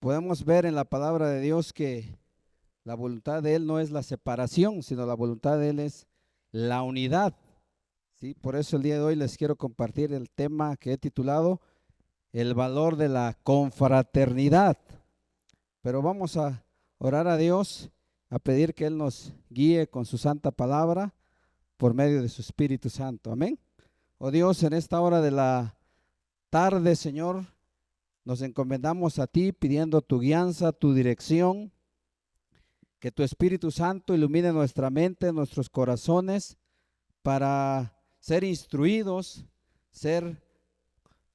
Podemos ver en la palabra de Dios que la voluntad de Él no es la separación, sino la voluntad de Él es la unidad. ¿Sí? Por eso el día de hoy les quiero compartir el tema que he titulado El valor de la confraternidad. Pero vamos a orar a Dios, a pedir que Él nos guíe con su santa palabra por medio de su Espíritu Santo. Amén. Oh Dios, en esta hora de la tarde, Señor, nos encomendamos a ti pidiendo tu guianza, tu dirección, que tu Espíritu Santo ilumine nuestra mente, nuestros corazones, para ser instruidos, ser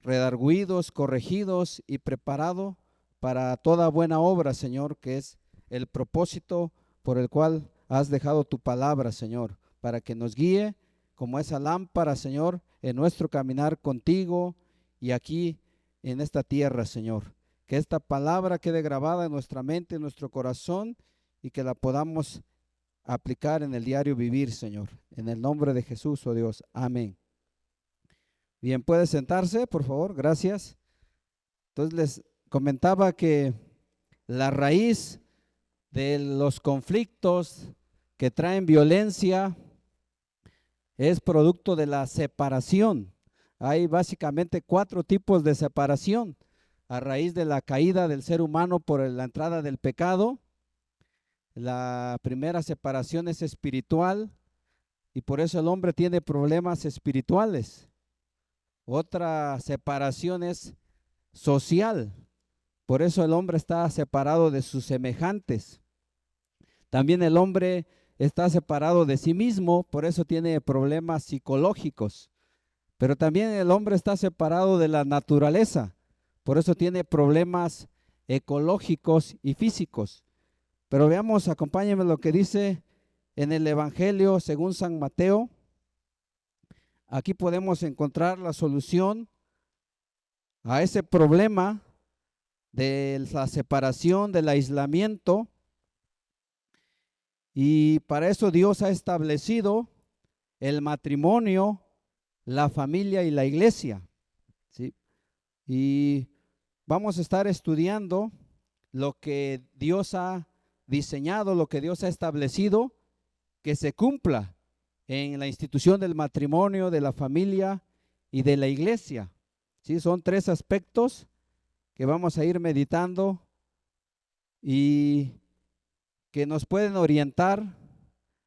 redarguidos, corregidos y preparados para toda buena obra, Señor, que es el propósito por el cual has dejado tu palabra, Señor, para que nos guíe como esa lámpara, Señor, en nuestro caminar contigo y aquí en esta tierra, Señor. Que esta palabra quede grabada en nuestra mente, en nuestro corazón, y que la podamos aplicar en el diario vivir, Señor. En el nombre de Jesús, oh Dios. Amén. Bien, puede sentarse, por favor. Gracias. Entonces les comentaba que la raíz de los conflictos que traen violencia es producto de la separación. Hay básicamente 4 tipos de separación a raíz de la caída del ser humano por la entrada del pecado. La primera separación es espiritual y por eso el hombre tiene problemas espirituales. Otra separación es social, por eso el hombre está separado de sus semejantes. También el hombre está separado de sí mismo, por eso tiene problemas psicológicos. Pero también el hombre está separado de la naturaleza, por eso tiene problemas ecológicos y físicos. Pero veamos, acompáñenme lo que dice en el Evangelio según San Mateo. Aquí podemos encontrar la solución a ese problema de la separación, del aislamiento. Y para eso Dios ha establecido el matrimonio, la familia y la iglesia, ¿sí? Y vamos a estar estudiando lo que Dios ha diseñado, lo que Dios ha establecido, que se cumpla en la institución del matrimonio, de la familia y de la iglesia. ¿Sí? Son 3 aspectos que vamos a ir meditando y que nos pueden orientar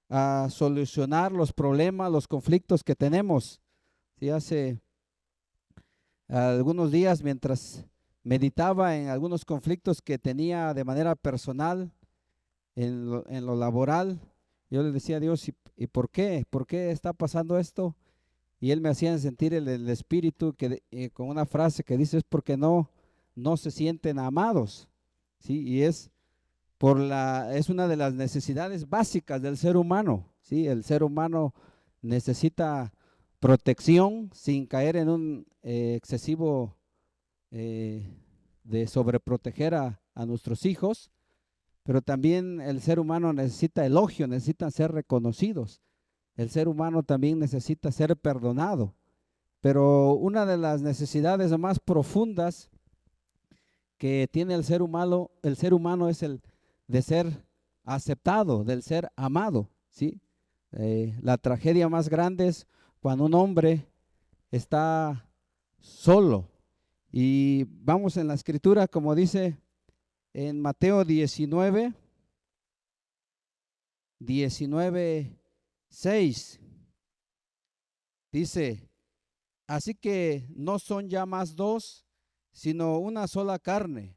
a solucionar los problemas, los conflictos que tenemos. ¿Sí? Hace algunos días, mientras meditaba en algunos conflictos que tenía de manera personal, en lo laboral, yo le decía a Dios, ¿y por qué? ¿Por qué está pasando esto? Y Él me hacía sentir el espíritu con una frase que dice, es porque no se sienten amados, ¿sí? Y es una de las necesidades básicas del ser humano, ¿sí? El ser humano necesita protección sin caer en un excesivo de sobreproteger a nuestros hijos, pero también el ser humano necesita elogio, necesita ser reconocidos. El ser humano también necesita ser perdonado. Pero una de las necesidades más profundas que tiene el ser humano es el de ser aceptado, del ser amado, ¿sí? La tragedia más grande es cuando un hombre está solo. Y vamos en la escritura, como dice en Mateo 19:6, dice, así que no son ya más 2, sino una sola carne.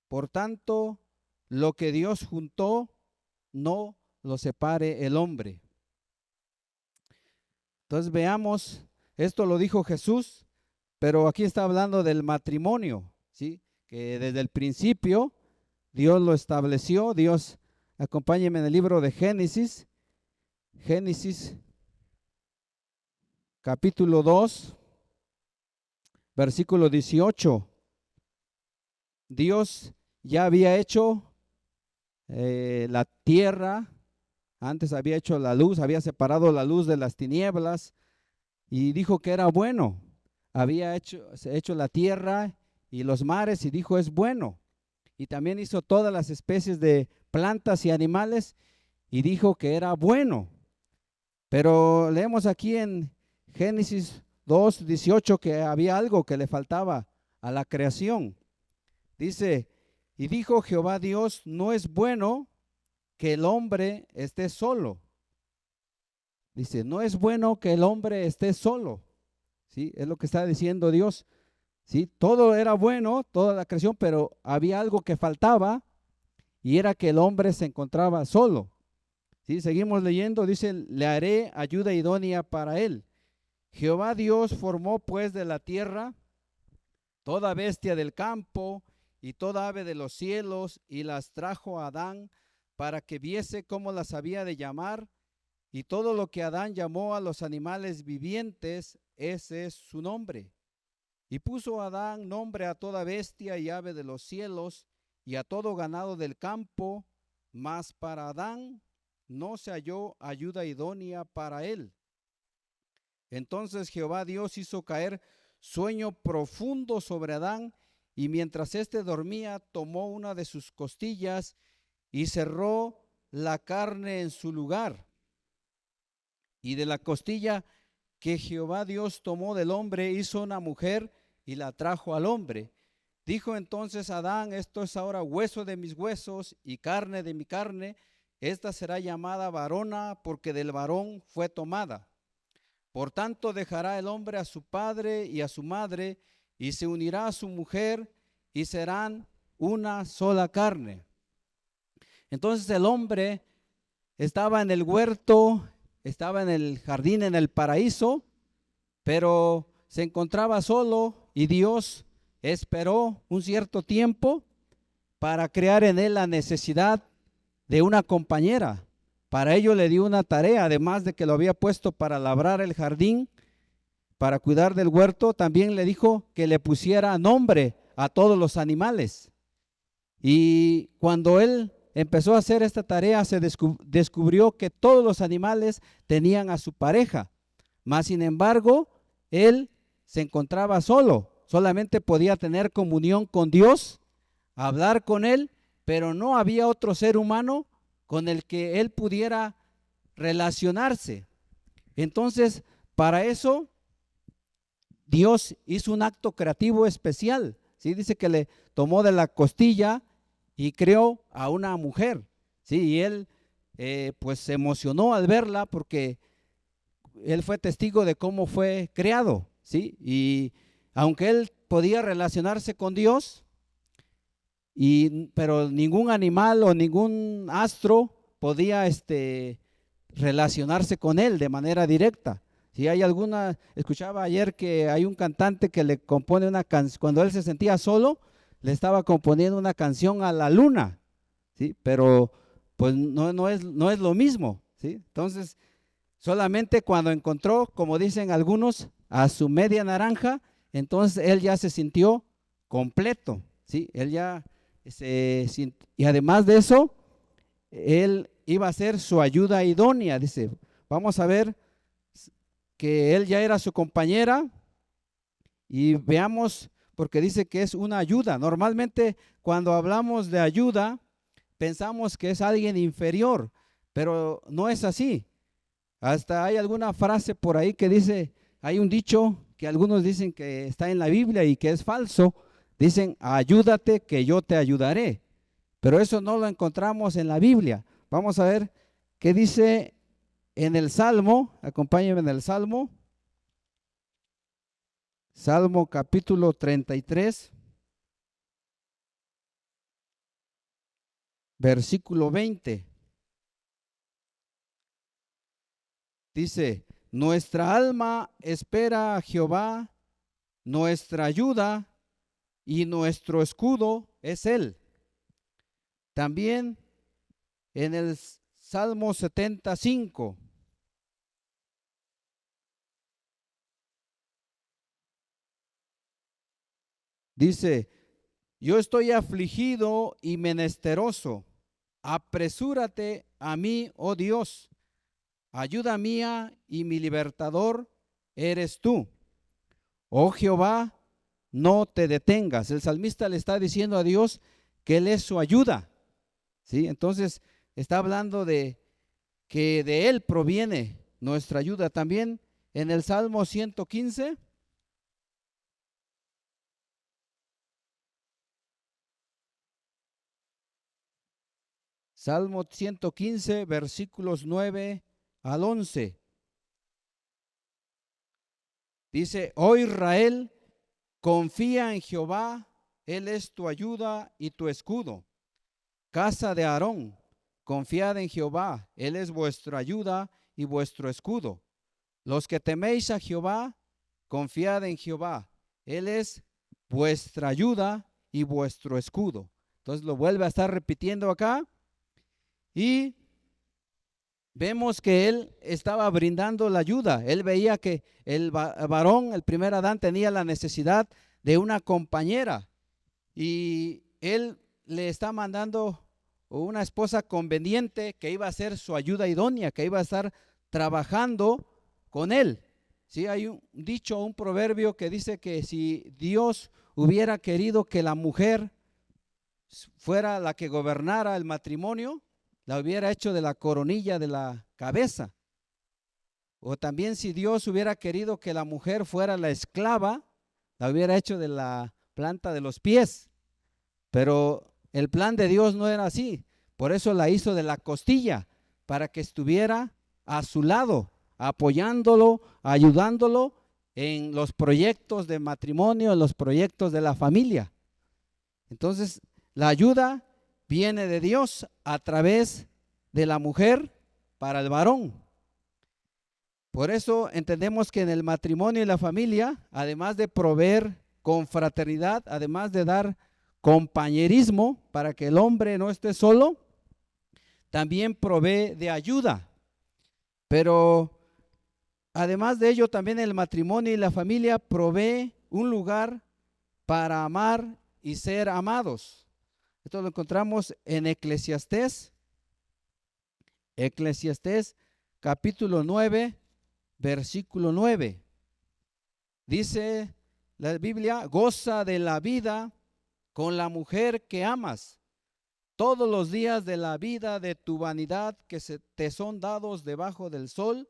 Por tanto, lo que Dios juntó, no lo separe el hombre. Entonces veamos, esto lo dijo Jesús, pero aquí está hablando del matrimonio, ¿sí? Que desde el principio Dios lo estableció. Dios, acompáñenme en el libro de Génesis, capítulo 2, versículo 18. Dios ya había hecho la tierra, antes había hecho la luz, había separado la luz de las tinieblas y dijo que era bueno. Había hecho la tierra y los mares y dijo es bueno. y también hizo todas las especies de plantas y animales y dijo que era bueno. Pero leemos aquí en Génesis 2:18 que había algo que le faltaba a la creación. Dice, y dijo Jehová Dios, no es bueno que el hombre esté solo. Dice, no es bueno que el hombre esté solo. ¿Sí? Es lo que está diciendo Dios. ¿Sí? Todo era bueno, toda la creación, pero había algo que faltaba y era que el hombre se encontraba solo. ¿Sí? Seguimos leyendo, dice, le haré ayuda idónea para él. Jehová Dios formó pues de la tierra toda bestia del campo y toda ave de los cielos y las trajo a Adán para que viese cómo las había de llamar. Y todo lo que Adán llamó a los animales vivientes, ese es su nombre. Y puso Adán nombre a toda bestia y ave de los cielos y a todo ganado del campo, mas para Adán no se halló ayuda idónea para él. Entonces Jehová Dios hizo caer sueño profundo sobre Adán, y mientras éste dormía, tomó una de sus costillas y cerró la carne en su lugar. Y de la costilla que Jehová Dios tomó del hombre, hizo una mujer y la trajo al hombre. Dijo entonces Adán, esto es ahora hueso de mis huesos y carne de mi carne. Esta será llamada varona, porque del varón fue tomada. Por tanto dejará el hombre a su padre y a su madre, y se unirá a su mujer, y serán una sola carne. Entonces el hombre estaba en el huerto, estaba en el jardín, en el paraíso, pero se encontraba solo, y Dios esperó un cierto tiempo para crear en él la necesidad de una compañera. Para ello le dio una tarea, además de que lo había puesto para labrar el jardín, para cuidar del huerto, también le dijo que le pusiera nombre a todos los animales. Y cuando él empezó a hacer esta tarea, se descubrió que todos los animales tenían a su pareja, mas sin embargo, él se encontraba solo, solamente podía tener comunión con Dios, hablar con él, pero no había otro ser humano con el que él pudiera relacionarse. Entonces, para eso, Dios hizo un acto creativo especial. ¿Sí? Dice que le tomó de la costilla y creó a una mujer. ¿Sí? Y él pues se emocionó al verla porque él fue testigo de cómo fue creado. ¿Sí? Y aunque él podía relacionarse con Dios, pero ningún animal o ningún astro podía relacionarse con él de manera directa. Si hay alguna, escuchaba ayer que hay un cantante que le compone una canción, cuando él se sentía solo, le estaba componiendo una canción a la luna, ¿sí? Pero pues no es lo mismo, ¿sí? Entonces, solamente cuando encontró, como dicen algunos, a su media naranja, entonces él ya se sintió completo, ¿sí? Él ya y además de eso, él iba a ser su ayuda idónea. Dice, vamos a ver que él ya era su compañera y veamos, porque dice que es una ayuda. Normalmente cuando hablamos de ayuda, pensamos que es alguien inferior, pero no es así. Hasta hay alguna frase por ahí que dice, hay un dicho que algunos dicen que está en la Biblia y que es falso. Dicen, ayúdate que yo te ayudaré. Pero eso no lo encontramos en la Biblia. Vamos a ver qué dice en el Salmo. Acompáñenme en el Salmo. Salmo capítulo 33, versículo 20. Dice, nuestra alma espera a Jehová, nuestra ayuda y nuestro escudo es Él. También en el Salmo 75. Dice, yo estoy afligido y menesteroso. Apresúrate a mí, oh Dios. Ayuda mía y mi libertador eres tú. Oh Jehová, no te detengas. El salmista le está diciendo a Dios que Él es su ayuda. ¿Sí? Entonces está hablando de que de Él proviene nuestra ayuda. También en el Salmo 115. Salmo 115, versículos 9 al 11. Dice: oh Israel, confía en Jehová, Él es tu ayuda y tu escudo. Casa de Aarón, confiad en Jehová, Él es vuestra ayuda y vuestro escudo. Los que teméis a Jehová, confiad en Jehová, Él es vuestra ayuda y vuestro escudo. Entonces lo vuelve a estar repitiendo acá. Y vemos que él estaba brindando la ayuda. Él veía que el varón, el primer Adán, tenía la necesidad de una compañera. Y él le está mandando una esposa conveniente que iba a ser su ayuda idónea, que iba a estar trabajando con él. Sí, hay un dicho, un proverbio que dice que si Dios hubiera querido que la mujer fuera la que gobernara el matrimonio, la hubiera hecho de la coronilla de la cabeza. O también si Dios hubiera querido que la mujer fuera la esclava, la hubiera hecho de la planta de los pies. Pero el plan de Dios no era así. Por eso la hizo de la costilla, para que estuviera a su lado, apoyándolo, ayudándolo en los proyectos de matrimonio, en los proyectos de la familia. Entonces, la ayuda viene de Dios a través de la mujer para el varón. Por eso entendemos que en el matrimonio y la familia, además de proveer con fraternidad, además de dar compañerismo para que el hombre no esté solo, también provee de ayuda. Pero además de ello, también el matrimonio y la familia provee un lugar para amar y ser amados. Esto lo encontramos en Eclesiastés capítulo 9, versículo 9. Dice la Biblia: goza de la vida con la mujer que amas, todos los días de la vida de tu vanidad que te son dados debajo del sol,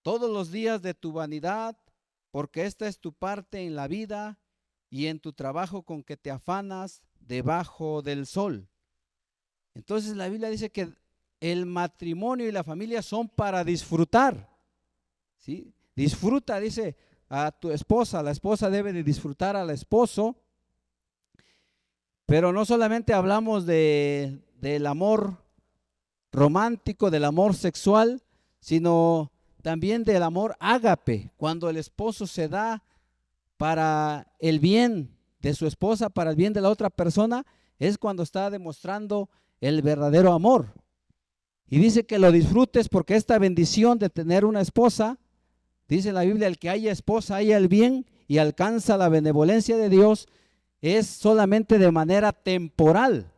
todos los días de tu vanidad, porque esta es tu parte en la vida y en tu trabajo con que te afanas debajo del sol. Entonces la Biblia dice que el matrimonio y la familia son para disfrutar, ¿sí? Disfruta, dice, a tu esposa, la esposa debe de disfrutar al esposo. Pero no solamente hablamos del amor romántico, del amor sexual, sino también del amor ágape, cuando el esposo se da para el bien de su esposa, para el bien de la otra persona, es cuando está demostrando el verdadero amor. Y dice que lo disfrutes, porque esta bendición de tener una esposa, dice la Biblia, el que haya esposa haya el bien y alcanza la benevolencia de Dios, es solamente de manera temporal,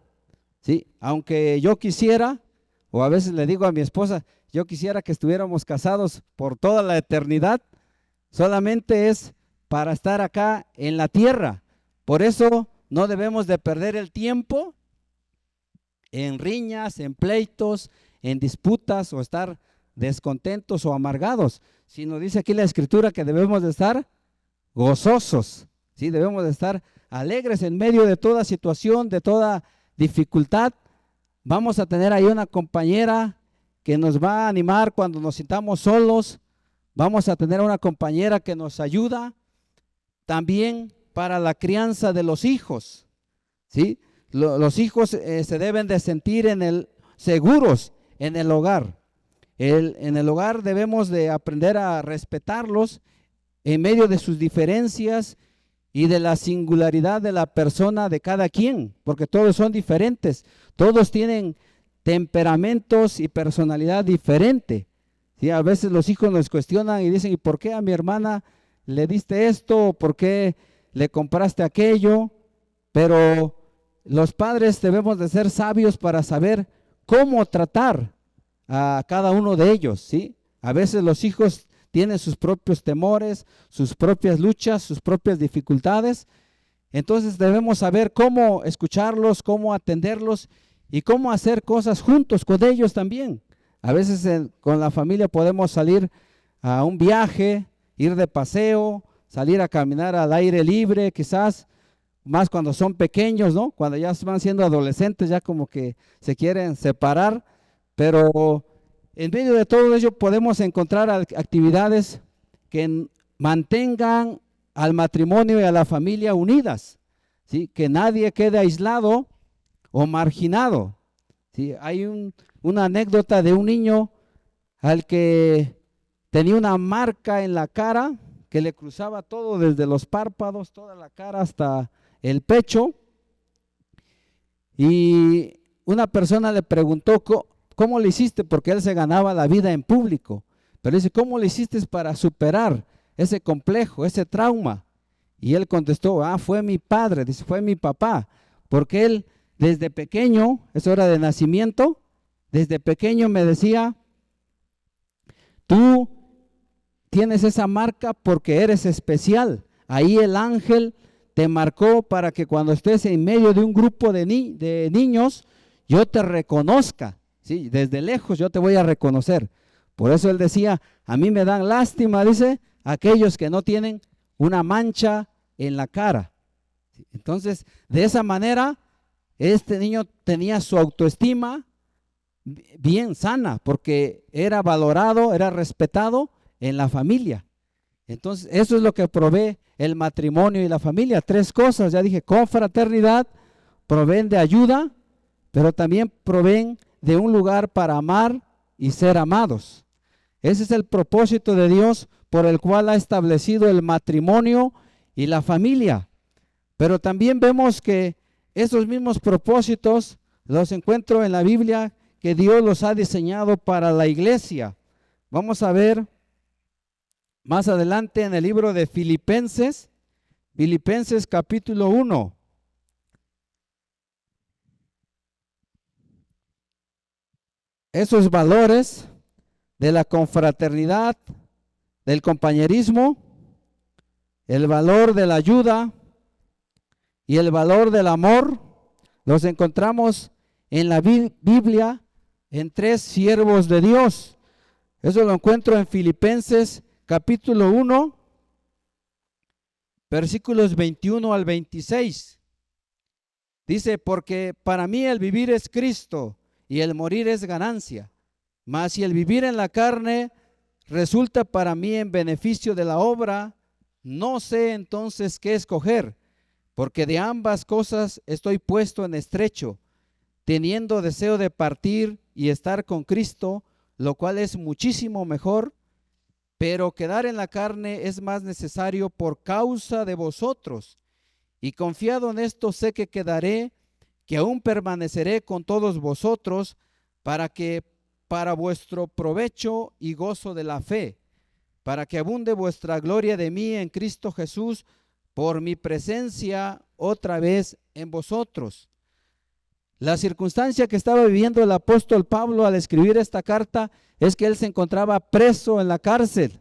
¿sí? Aunque yo quisiera, o a veces le digo a mi esposa, yo quisiera que estuviéramos casados por toda la eternidad, solamente es para estar acá en la tierra. Por eso no debemos de perder el tiempo en riñas, en pleitos, en disputas o estar descontentos o amargados, sino dice aquí la Escritura que debemos de estar gozosos, ¿sí? Debemos de estar alegres en medio de toda situación, de toda dificultad. Vamos a tener ahí una compañera que nos va a animar cuando nos sintamos solos. Vamos a tener una compañera que nos ayuda también para la crianza de los hijos, ¿sí? Los hijos se deben de sentir seguros en el hogar. En el hogar debemos de aprender a respetarlos en medio de sus diferencias y de la singularidad de la persona de cada quien, porque todos son diferentes, todos tienen temperamentos y personalidad diferente. ¿Sí? A veces los hijos nos cuestionan y dicen: ¿y por qué a mi hermana le diste esto? ¿Por qué le compraste aquello? Pero los padres debemos de ser sabios para saber cómo tratar a cada uno de ellos, ¿sí? A veces los hijos tienen sus propios temores, sus propias luchas, sus propias dificultades, Entonces debemos saber cómo escucharlos, cómo atenderlos y cómo hacer cosas juntos con ellos también. A veces con la familia podemos salir a un viaje, ir de paseo, salir a caminar al aire libre, quizás más cuando son pequeños, ¿no? Cuando ya van siendo adolescentes, ya como que se quieren separar, pero en medio de todo ello podemos encontrar actividades que mantengan al matrimonio y a la familia unidas, ¿sí? Que nadie quede aislado o marginado, ¿sí? Hay una anécdota de un niño al que tenía una marca en la cara que le cruzaba todo desde los párpados, toda la cara hasta el pecho, y una persona le preguntó cómo le hiciste, porque él se ganaba la vida en público, pero dice, ¿cómo le hiciste para superar ese complejo, ese trauma? Y él contestó, fue mi padre, dice, fue mi papá, porque él desde pequeño, es hora de nacimiento, desde pequeño me decía, tú tienes esa marca porque eres especial. Ahí el ángel te marcó para que cuando estés en medio de un grupo de niños, yo te reconozca, ¿sí? Desde lejos yo te voy a reconocer. Por eso él decía, a mí me dan lástima, dice, aquellos que no tienen una mancha en la cara. Entonces, de esa manera, este niño tenía su autoestima bien sana, porque era valorado, era respetado en la familia. Entonces, eso es lo que provee el matrimonio y la familia. Tres cosas, ya dije, confraternidad, proveen de ayuda, pero también proveen de un lugar para amar y ser amados. Ese es el propósito de Dios por el cual ha establecido el matrimonio y la familia. Pero también vemos que esos mismos propósitos los encuentro en la Biblia, que Dios los ha diseñado para la iglesia. Vamos a ver más adelante en el libro de Filipenses, Filipenses capítulo 1. Esos valores de la confraternidad, del compañerismo, el valor de la ayuda y el valor del amor, los encontramos en la Biblia en tres siervos de Dios. Eso lo encuentro en Filipenses capítulo 1, versículos 21 al 26. Dice, porque para mí el vivir es Cristo y el morir es ganancia. Mas si el vivir en la carne resulta para mí en beneficio de la obra, no sé entonces qué escoger, porque de ambas cosas estoy puesto en estrecho, teniendo deseo de partir y estar con Cristo, lo cual es muchísimo mejor, pero quedar en la carne es más necesario por causa de vosotros. Y confiado en esto sé que quedaré, que aún permaneceré con todos vosotros, para vuestro provecho y gozo de la fe, para que abunde vuestra gloria de mí en Cristo Jesús, por mi presencia otra vez en vosotros. La circunstancia que estaba viviendo el apóstol Pablo al escribir esta carta es que él se encontraba preso en la cárcel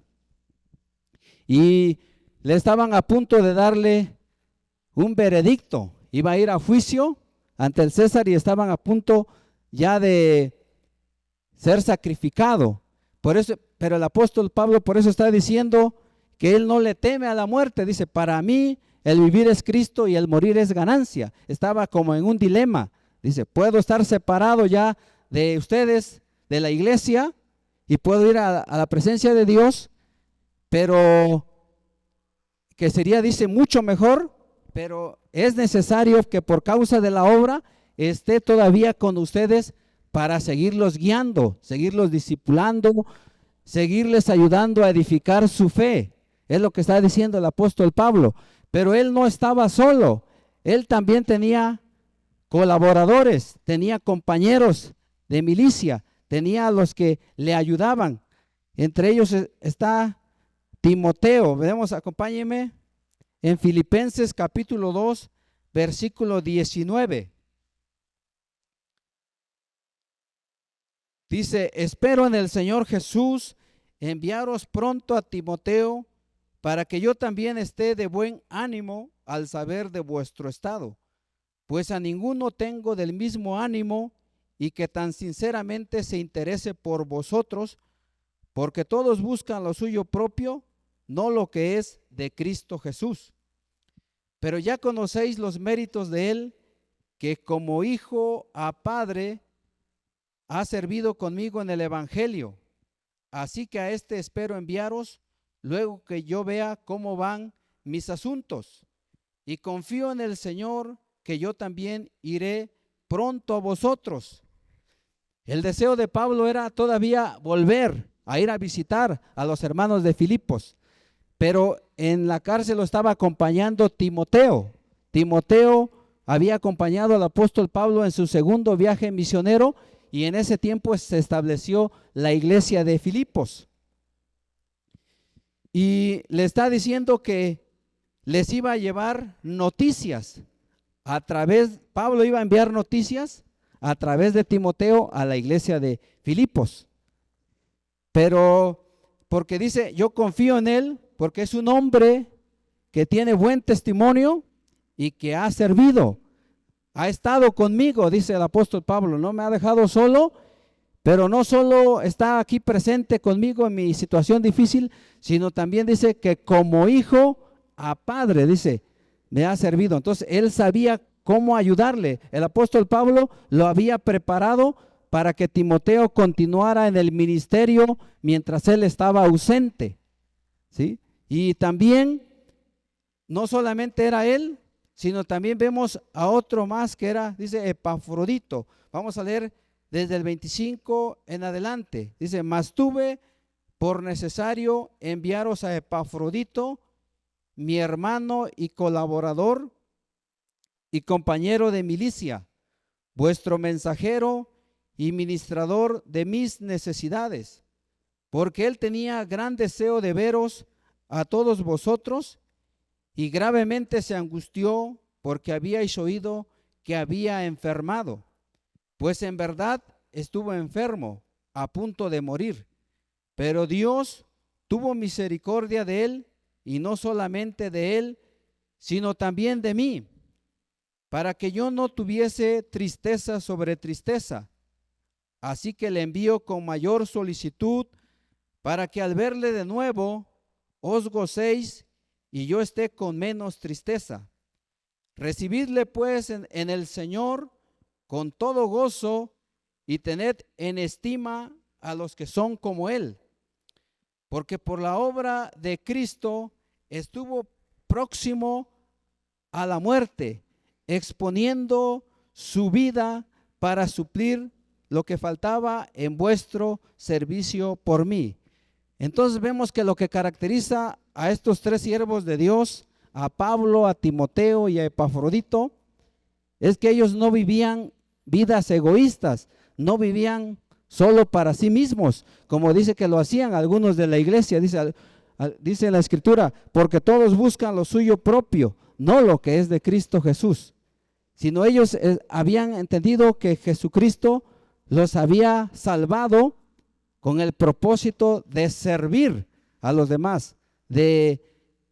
y le estaban a punto de darle un veredicto. Iba a ir a juicio ante el César y estaban a punto ya de ser sacrificado. Por eso, pero el apóstol Pablo por eso está diciendo que él no le teme a la muerte. Dice, para mí el vivir es Cristo y el morir es ganancia. Estaba como en un dilema. Dice, puedo estar separado ya de ustedes, de la iglesia, y puedo ir a la presencia de Dios, pero que sería, dice, mucho mejor, pero es necesario que por causa de la obra esté todavía con ustedes para seguirlos guiando, seguirlos discipulando, seguirles ayudando a edificar su fe. Es lo que está diciendo el apóstol Pablo. Pero él no estaba solo, él también tenía colaboradores, tenía compañeros de milicia, tenía a los que le ayudaban. Entre ellos está Timoteo. Vemos, acompáñenme en Filipenses capítulo 2, versículo 19. Dice, espero en el Señor Jesús enviaros pronto a Timoteo, para que yo también esté de buen ánimo al saber de vuestro estado, pues a ninguno tengo del mismo ánimo y que tan sinceramente se interese por vosotros, porque todos buscan lo suyo propio, no lo que es de Cristo Jesús. Pero ya conocéis los méritos de él, que como hijo a padre ha servido conmigo en el evangelio. Así que a este espero enviaros luego que yo vea cómo van mis asuntos. Y confío en el Señor que yo también iré pronto a vosotros. El deseo de Pablo era todavía volver a ir a visitar a los hermanos de Filipos, pero en la cárcel lo estaba acompañando Timoteo. Timoteo había acompañado al apóstol Pablo en su segundo viaje misionero y en ese tiempo se estableció la iglesia de Filipos. Y le está diciendo que les iba a llevar noticias Pablo iba a enviar noticias a través de Timoteo a la iglesia de Filipos. Pero porque dice, yo confío en él, porque es un hombre que tiene buen testimonio y que ha servido, ha estado conmigo, dice el apóstol Pablo, no me ha dejado solo, pero no solo está aquí presente conmigo en mi situación difícil, sino también dice que como hijo a padre, dice, me ha servido. Entonces él sabía cómo ayudarle. El apóstol Pablo lo había preparado para que Timoteo continuara en el ministerio mientras él estaba ausente, ¿sí? Y también no solamente era él, sino también vemos a otro más que era, dice, Epafrodito. Vamos a leer desde el 25 en adelante. Dice, mas tuve por necesario enviaros a Epafrodito, mi hermano y colaborador y compañero de milicia, vuestro mensajero y ministrador de mis necesidades, porque él tenía gran deseo de veros a todos vosotros y gravemente se angustió porque habíais oído que había enfermado, pues en verdad estuvo enfermo a punto de morir, pero Dios tuvo misericordia de él, y no solamente de él, sino también de mí, para que yo no tuviese tristeza sobre tristeza. Así que le envío con mayor solicitud, para que al verle de nuevo os gocéis y yo esté con menos tristeza. Recibidle pues en el Señor con todo gozo y tened en estima a los que son como él, porque por la obra de Cristo estuvo próximo a la muerte, exponiendo su vida para suplir lo que faltaba en vuestro servicio por mí. Entonces vemos que lo que caracteriza a estos tres siervos de Dios, a Pablo, a Timoteo y a Epafrodito, es que ellos no vivían vidas egoístas, no vivían solo para sí mismos, como dice que lo hacían algunos de la iglesia. Dice en la escritura, porque todos buscan lo suyo propio, no lo que es de Cristo Jesús, sino ellos habían entendido que Jesucristo los había salvado con el propósito de servir a los demás, de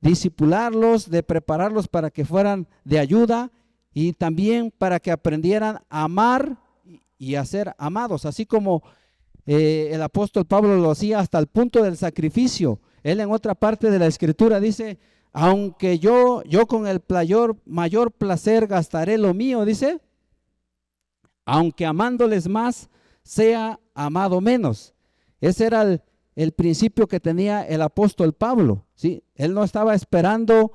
discipularlos, de prepararlos para que fueran de ayuda y también para que aprendieran a amar y a ser amados, así como el apóstol Pablo lo hacía hasta el punto del sacrificio. Él en otra parte de la escritura dice, aunque yo con el mayor placer gastaré lo mío, dice, aunque amándoles más, sea amado menos. Ese era el principio que tenía el apóstol Pablo, ¿sí? Él no estaba esperando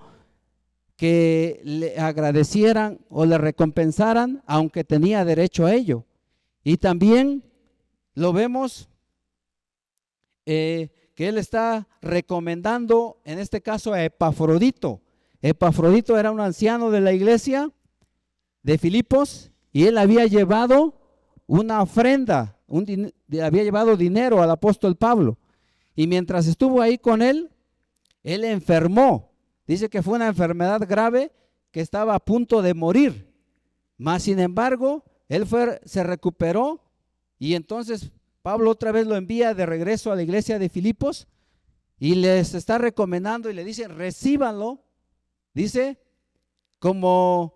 que le agradecieran o le recompensaran, aunque tenía derecho a ello. Y también lo vemos que él está recomendando, en este caso, a Epafrodito. Epafrodito era un anciano de la iglesia de Filipos y él había llevado una ofrenda, había llevado dinero al apóstol Pablo. Y mientras estuvo ahí con él enfermó. Dice que fue una enfermedad grave, que estaba a punto de morir. Mas sin embargo, se recuperó y entonces Pablo otra vez lo envía de regreso a la iglesia de Filipos y les está recomendando y le dice, recíbanlo, dice, como,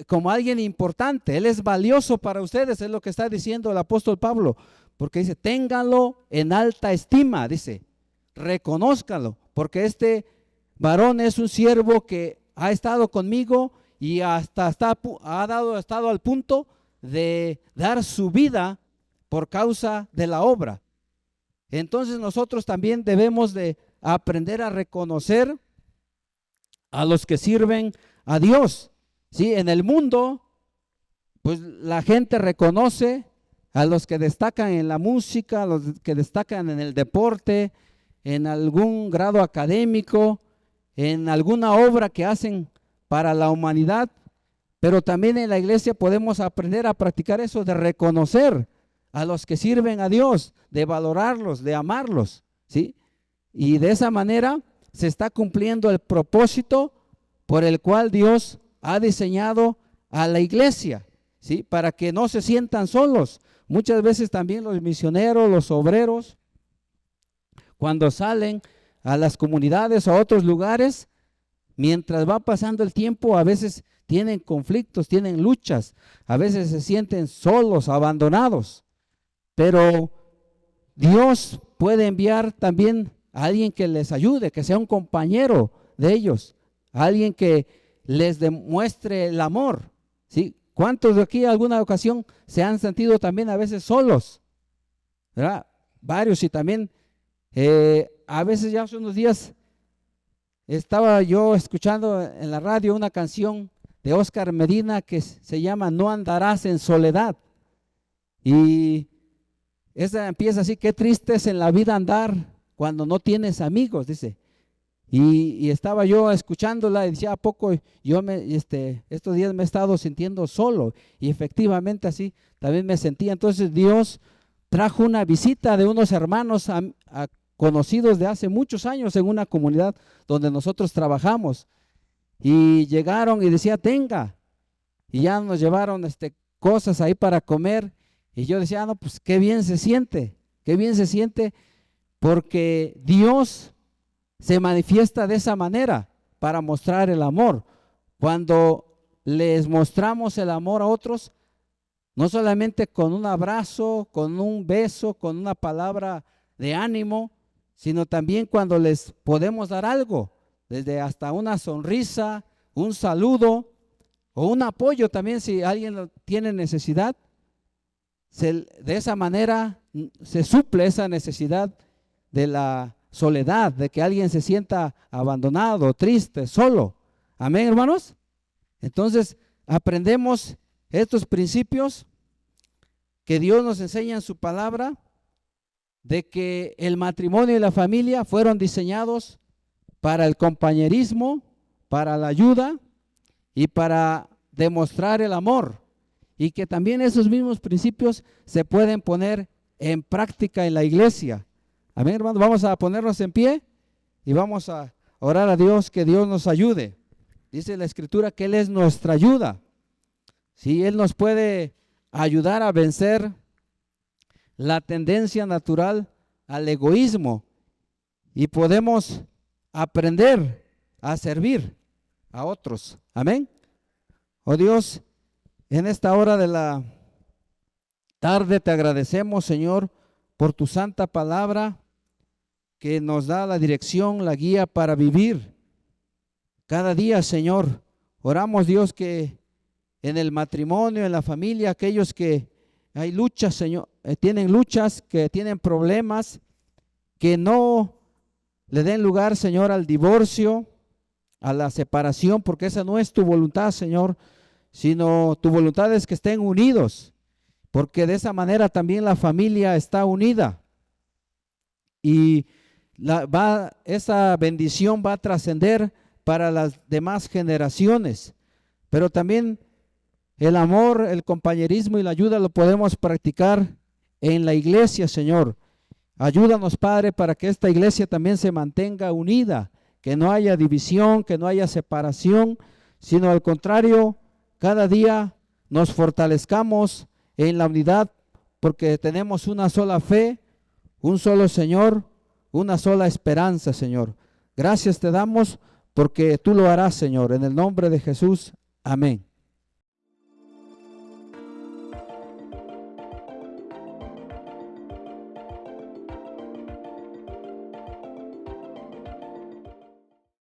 como alguien importante. Él es valioso para ustedes, es lo que está diciendo el apóstol Pablo, porque dice, ténganlo en alta estima, dice, reconózcanlo, porque este varón es un siervo que ha estado conmigo y ha estado al punto de dar su vida por causa de la obra. Entonces nosotros también debemos de aprender a reconocer a los que sirven a Dios. ¿Sí? En el mundo, pues la gente reconoce a los que destacan en la música, a los que destacan en el deporte, en algún grado académico, en alguna obra que hacen para la humanidad, pero también en la iglesia podemos aprender a practicar eso, de reconocer a los que sirven a Dios, de valorarlos, de amarlos, ¿sí? Y de esa manera se está cumpliendo el propósito por el cual Dios ha diseñado a la iglesia, ¿sí? Para que no se sientan solos. Muchas veces también los misioneros, los obreros, cuando salen a las comunidades o a otros lugares, mientras va pasando el tiempo, a veces tienen conflictos, tienen luchas, a veces se sienten solos, abandonados, pero Dios puede enviar también a alguien que les ayude, que sea un compañero de ellos, a alguien que les demuestre el amor, ¿sí? ¿Cuántos de aquí en alguna ocasión se han sentido también a veces solos? ¿Verdad? Varios. Y también a veces, ya hace unos días estaba yo escuchando en la radio una canción de Oscar Medina que se llama No andarás en soledad, y esa empieza así: qué triste es en la vida andar cuando no tienes amigos, dice. Y estaba yo escuchándola y decía, ¿a poco yo estos días me he estado sintiendo solo? Y efectivamente así también me sentía. Entonces Dios trajo una visita de unos hermanos conocidos de hace muchos años en una comunidad donde nosotros trabajamos, y llegaron y decía, tenga, y ya nos llevaron cosas ahí para comer, y yo decía, no, pues qué bien se siente, porque Dios se manifiesta de esa manera para mostrar el amor. Cuando les mostramos el amor a otros, no solamente con un abrazo, con un beso, con una palabra de ánimo, sino también cuando les podemos dar algo, desde hasta una sonrisa, un saludo o un apoyo también si alguien tiene necesidad. De esa manera se suple esa necesidad de la soledad, de que alguien se sienta abandonado, triste, solo. Amén, hermanos. Entonces aprendemos estos principios que Dios nos enseña en su palabra, de que el matrimonio y la familia fueron diseñados para el compañerismo, para la ayuda y para demostrar el amor, y que también esos mismos principios se pueden poner en práctica en la iglesia. Amén, hermanos. Vamos a ponernos en pie y vamos a orar a Dios, que Dios nos ayude. Dice la Escritura que Él es nuestra ayuda. Sí, Él nos puede ayudar a vencer la tendencia natural al egoísmo, y podemos aprender a servir a otros. Amén. Oh Dios, en esta hora de la tarde te agradecemos, Señor, por tu santa palabra que nos da la dirección, la guía para vivir cada día, Señor. Oramos, Dios, que en el matrimonio, en la familia, aquellos que hay luchas, Señor, tienen luchas, que tienen problemas, que no le den lugar, Señor, al divorcio, a la separación, porque esa no es tu voluntad, Señor, sino tu voluntad es que estén unidos, porque de esa manera también la familia está unida, y esa bendición va a trascender para las demás generaciones. Pero también el amor, el compañerismo y la ayuda lo podemos practicar en la iglesia, Señor. Ayúdanos, Padre, para que esta iglesia también se mantenga unida, que no haya división, que no haya separación, sino al contrario, cada día nos fortalezcamos en la unidad, porque tenemos una sola fe, un solo Señor, una sola esperanza, Señor. Gracias te damos porque tú lo harás, Señor. En el nombre de Jesús, amén.